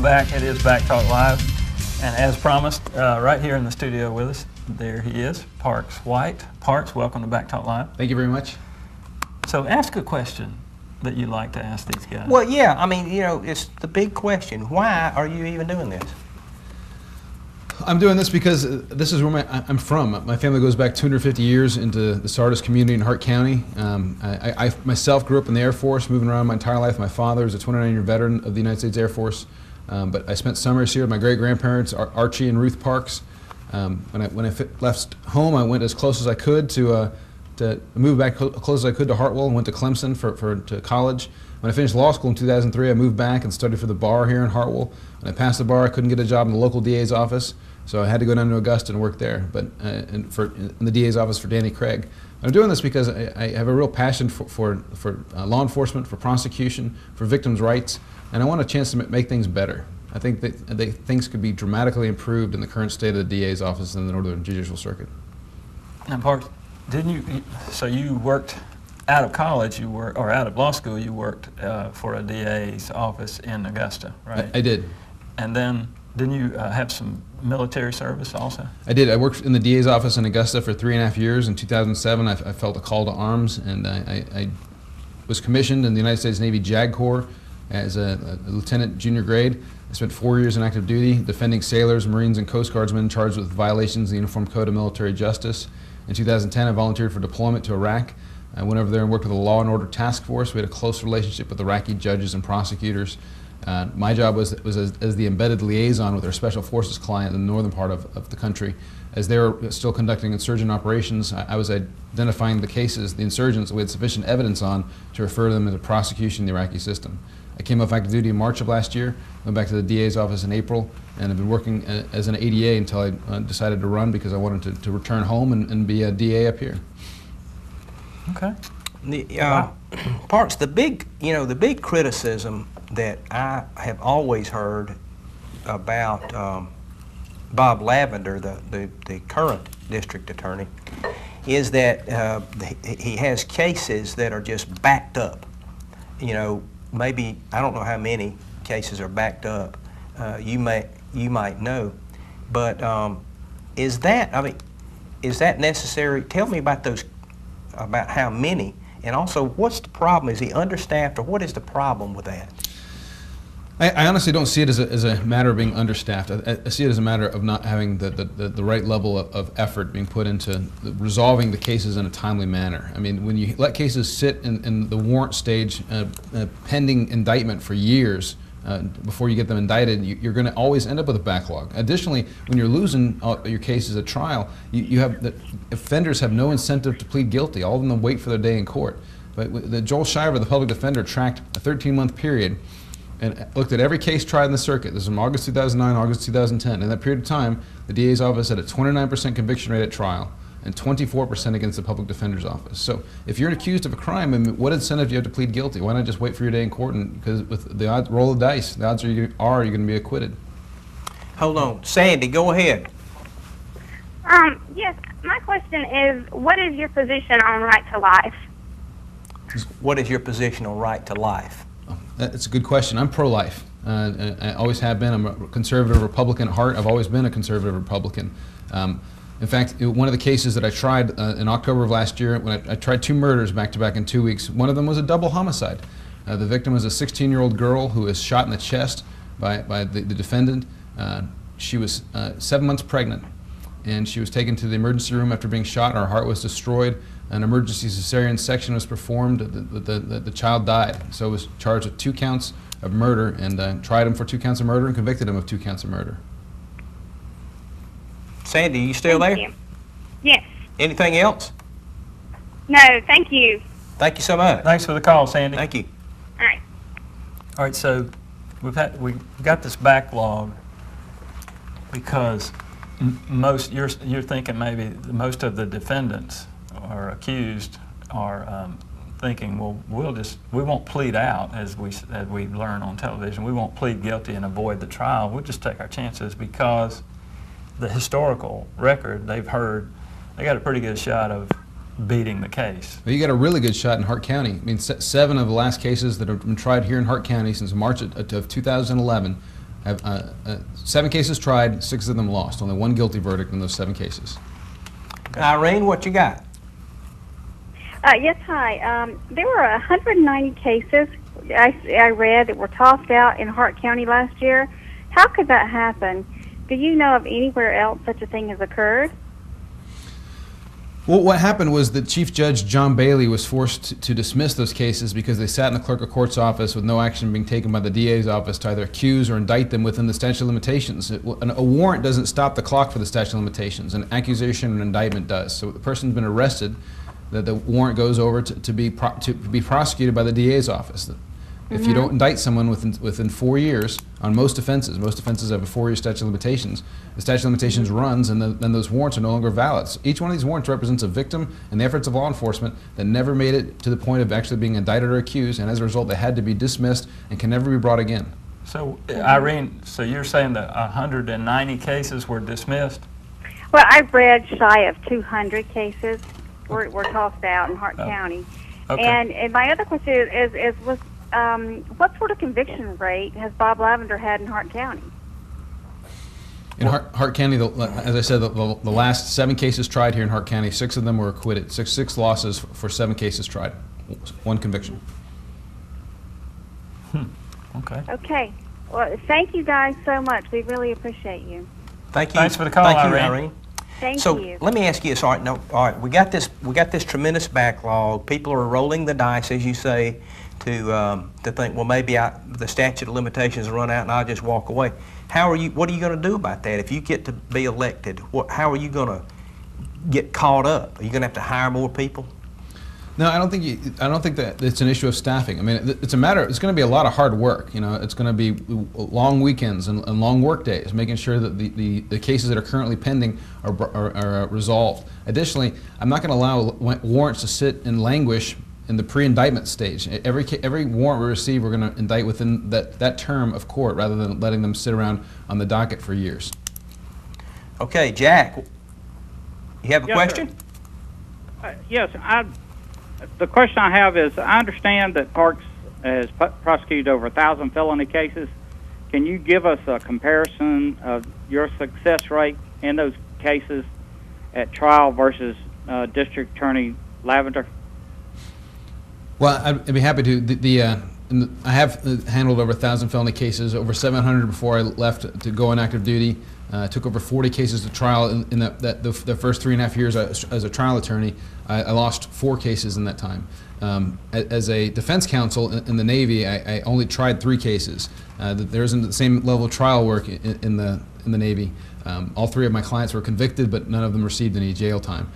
back. It is Back Talk Live. And as promised, right here in the studio with us, there he is, Parks White. Parks, welcome to Back Talk Live. Thank you very much. So ask a question that you'd like to ask these guys. Well, yeah, I mean, you know, it's the big question. Why are you even doing this? I'm doing this because this is where I'm from. My family goes back 250 years into the Sardis community in Hart County. I myself grew up in the Air Force, moving around my entire life. My father is a 29-year veteran of the United States Air Force, but I spent summers here with my great-grandparents, Archie and Ruth Parks. When I left home, I went as close as I could to move back close as I could to Hartwell, and went to Clemson to college. When I finished law school in 2003, I moved back and studied for the bar here in Hartwell. When I passed the bar, I couldn't get a job in the local DA's office, so I had to go down to Augusta and work there, but in the DA's office for Danny Craig. I'm doing this because I have a real passion for law enforcement, for prosecution, for victims' rights, and I want a chance to make things better. I think that things could be dramatically improved in the current state of the DA's office in the Northern Judicial Circuit. Now, Parks, didn't you? So you worked out of college, or out of law school, you worked for a DA's office in Augusta, right? I did. And then, didn't you have some military service also? I did. I worked in the DA's office in Augusta for 3.5 years. In 2007, I felt a call to arms, and I was commissioned in the United States Navy JAG Corps as a lieutenant junior grade. I spent 4 years in active duty defending sailors, Marines, and Coast Guardsmen charged with violations of the Uniform Code of Military Justice. In 2010, I volunteered for deployment to Iraq. I went over there and worked with the Law and Order Task Force. We had a close relationship with Iraqi judges and prosecutors. My job was as the embedded liaison with our Special Forces client in the northern part of the country. As they were still conducting insurgent operations, I was identifying the cases, the insurgents that we had sufficient evidence on to refer them into prosecution in the Iraqi system. I came off active duty in March of last year, went back to the DA's office in April, and have been working as an ADA until I decided to run because I wanted to return home and be a DA up here. Okay. Parks, the big criticism that I have always heard about Bob Lavender, the current district attorney, is that he has cases that are just backed up. You know, maybe, I don't know how many cases are backed up. You might know, but is that necessary? Tell me about those, about how many, and also what's the problem? Is he understaffed, or what is the problem with that? I honestly don't see it as a matter of being understaffed. I see it as a matter of not having the right level of effort being put into resolving the cases in a timely manner. I mean, when you let cases sit in the warrant stage pending indictment for years before you get them indicted, you're going to always end up with a backlog. Additionally, when you're losing your cases at trial, the offenders have no incentive to plead guilty. All of them wait for their day in court. But Joel Shiver, the public defender, tracked a 13-month period and looked at every case tried in the circuit. This is from August 2009, August 2010. In that period of time, the DA's office had a 29% conviction rate at trial and 24% against the public defender's office. So if you're accused of a crime, I mean, what incentive do you have to plead guilty? Why not just wait for your day in court? Because with the odds, roll the dice, the odds are you're going to be acquitted. Hold on. Sandy, go ahead. Yes, my question is, what is your position on right to life? What is your position on right to life? That's a good question. I'm pro-life. I always have been. I'm a conservative Republican at heart. I've always been a conservative Republican. In fact, one of the cases that I tried in October of last year, when I tried 2 murders back-to-back in 2 weeks, one of them was a double homicide. The victim was a 16-year-old girl who was shot in the chest by the defendant. She was 7 months pregnant, and she was taken to the emergency room after being shot. Her heart was destroyed. An emergency cesarean section was performed. The child died. So was charged with 2 counts of murder, and tried him for 2 counts of murder and convicted him of 2 counts of murder. Sandy, you still there? Thank you. Yes. Anything else? No, thank you. Thank you so much. Thanks for the call, Sandy. Thank you. All right. All right, so we got this backlog because you're thinking maybe most of the defendants or accused are thinking, well, we won't plead out as we learn on television. We won't plead guilty and avoid the trial. We'll just take our chances because the historical record they've heard, they got a pretty good shot of beating the case. Well, you got a really good shot in Hart County. I mean, 7 of the last cases that have been tried here in Hart County since March of 2011 Have, 7 cases tried, 6 of them lost. Only 1 guilty verdict in those 7 cases. Irene, what you got? Yes, hi. There were 190 cases I read that were tossed out in Hart County last year. How could that happen? Do you know of anywhere else such a thing has occurred? Well, what happened was that Chief Judge John Bailey was forced to dismiss those cases because they sat in the clerk of court's office with no action being taken by the DA's office to either accuse or indict them within the statute of limitations. A warrant doesn't stop the clock for the statute of limitations. An accusation and indictment does. So the person's been arrested, that the warrant goes over to be prosecuted by the DA's office. If you don't indict someone within 4 years on most offenses have a 4-year statute of limitations, the statute of limitations runs and then those warrants are no longer valid. So each one of these warrants represents a victim in the efforts of law enforcement that never made it to the point of actually being indicted or accused, and as a result they had to be dismissed and can never be brought again. So, Irene, so you're saying that 190 cases were dismissed? Well, I've read shy of 200 cases were tossed out in Hart County. Okay. And my other question is what sort of conviction rate has Bob Lavender had in Hart County? In Hart County, as I said, the last 7 cases tried here in Hart County, 6 of them were acquitted. Six losses for 7 cases tried, 1 conviction. Okay. Okay. Well, thank you guys so much. We really appreciate you. Thank you. Thanks for the call, Thank you, Irene. Irene. Thank So you. let me ask you this. All right, we got this tremendous backlog. People are rolling the dice, as you say, to think, well, maybe the statute of limitations will run out and I'll just walk away. What are you going to do about that if you get to be elected? How are you going to get caught up? Are you going to have to hire more people? No, I don't think that it's an issue of staffing. I mean, it's going to be a lot of hard work. You know, it's going to be long weekends and long work days, making sure that the cases that are currently pending are resolved. Additionally, I'm not going to allow warrants to sit and languish in the pre-indictment stage. Every warrant we receive, we're going to indict within that term of court, rather than letting them sit around on the docket for years. Okay, Jack, you have a question? Yes, the question I have is, I understand that Parks has prosecuted over 1,000 felony cases. Can you give us a comparison of your success rate in those cases at trial versus District Attorney Lavender? Well, I'd be happy to. I have handled over 1,000 felony cases, over 700 before I left to go on active duty. Took over 40 cases to trial in the first 3.5 years as a trial attorney. I lost 4 cases in that time. As a defense counsel in the Navy, I only tried 3 cases. There isn't the same level of trial work in the Navy. All 3 of my clients were convicted, but none of them received any jail time.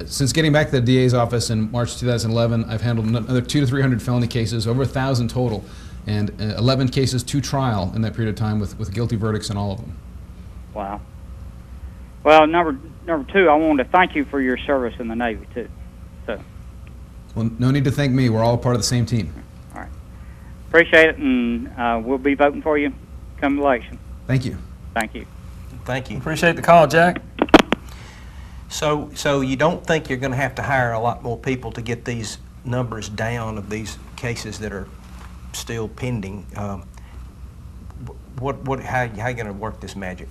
Since getting back to the DA's office in March 2011, I've handled another 200 to 300 felony cases, over 1,000 total, and 11 cases to trial in that period of time with guilty verdicts in all of them. Wow. Well, number 2, I wanted to thank you for your service in the Navy too. So. Well, no need to thank me. We're all part of the same team. All right. Appreciate it, and we'll be voting for you come election. Thank you. Thank you. Thank you. Appreciate the call, Jack. So you don't think you're going to have to hire a lot more people to get these numbers down of these cases that are still pending? How are you going to work this magic?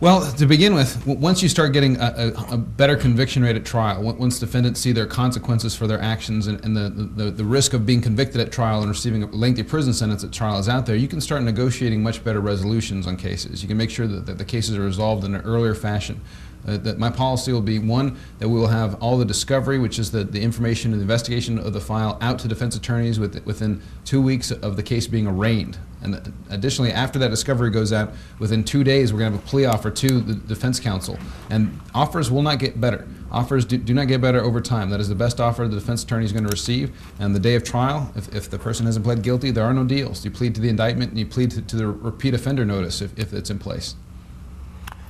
Well, to begin with, once you start getting a better conviction rate at trial, once defendants see their consequences for their actions and the risk of being convicted at trial and receiving a lengthy prison sentence at trial is out there, you can start negotiating much better resolutions on cases. You can make sure that the cases are resolved in an earlier fashion. That my policy will be, one, that we will have all the discovery, which is the information and the investigation of the file, out to defense attorneys within 2 weeks of the case being arraigned. And additionally, after that discovery goes out, within 2 days we're going to have a plea offer to the defense counsel. And offers will not get better. Offers do not get better over time. That is the best offer the defense attorney is going to receive. And the day of trial, if the person hasn't pled guilty, there are no deals. You plead to the indictment and you plead to the repeat offender notice if it's in place.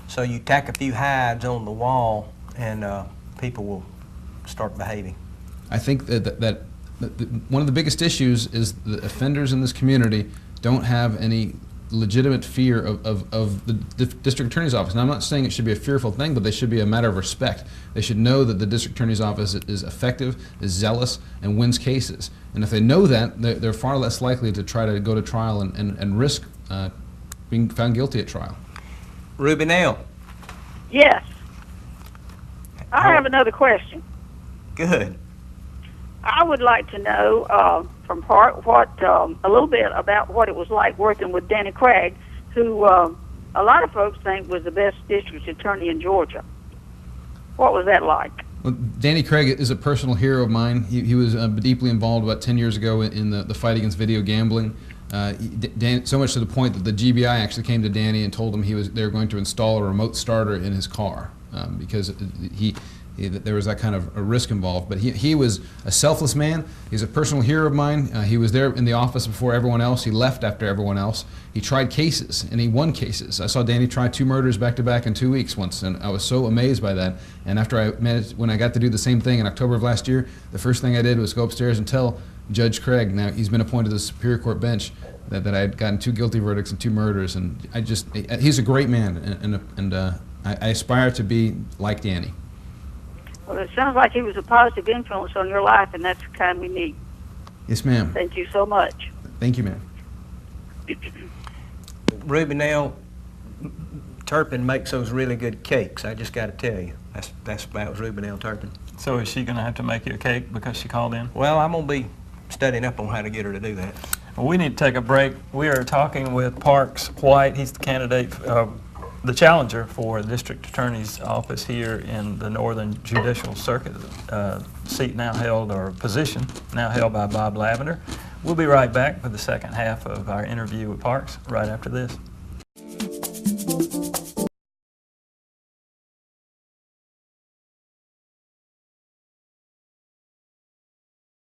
So you tack a few hides on the wall and people will start behaving. I think that one of the biggest issues is the offenders in this community don't have any legitimate fear of the district attorney's office. And I'm not saying it should be a fearful thing, but they should be a matter of respect. They should know that the district attorney's office is effective, is zealous, and wins cases. And if they know that, they're far less likely to try to go to trial and risk being found guilty at trial. Ruby Nell. Yes. I have another question. Good. I would like to know from Park a little bit about what it was like working with Danny Craig, who a lot of folks think was the best district attorney in Georgia. What was that like? Well, Danny Craig is a personal hero of mine. He was deeply involved about 10 years ago in the fight against video gambling. So much to the point that the GBI actually came to Danny and told him they were going to install a remote starter in his car because there was that kind of a risk involved. But he was a selfless man. He's a personal hero of mine. He was there in the office before everyone else. He left after everyone else. He tried cases, and he won cases. I saw Danny try 2 murders back-to-back in 2 weeks once, and I was so amazed by that. And when I got to do the same thing in October of last year, the first thing I did was go upstairs and tell Judge Craig, now he's been appointed to the Superior Court bench, that I had gotten 2 guilty verdicts and 2 murders. And he's a great man, and I aspire to be like Danny. Well, it sounds like he was a positive influence on your life, and that's the kind we need. Yes, ma'am. Thank you so much. Thank you, ma'am. Ruby Nell, Turpin makes those really good cakes. I just got to tell you, that was Ruby Nell Turpin. So is she going to have to make you a cake because she called in? Well, I'm going to be studying up on how to get her to do that. Well, we need to take a break. We are talking with Parks White. He's the candidate, the challenger for the district attorney's office here in the Northern Judicial Circuit, seat now held, or position now held by Bob Lavender. We'll be right back for the second half of our interview with Parks right after this.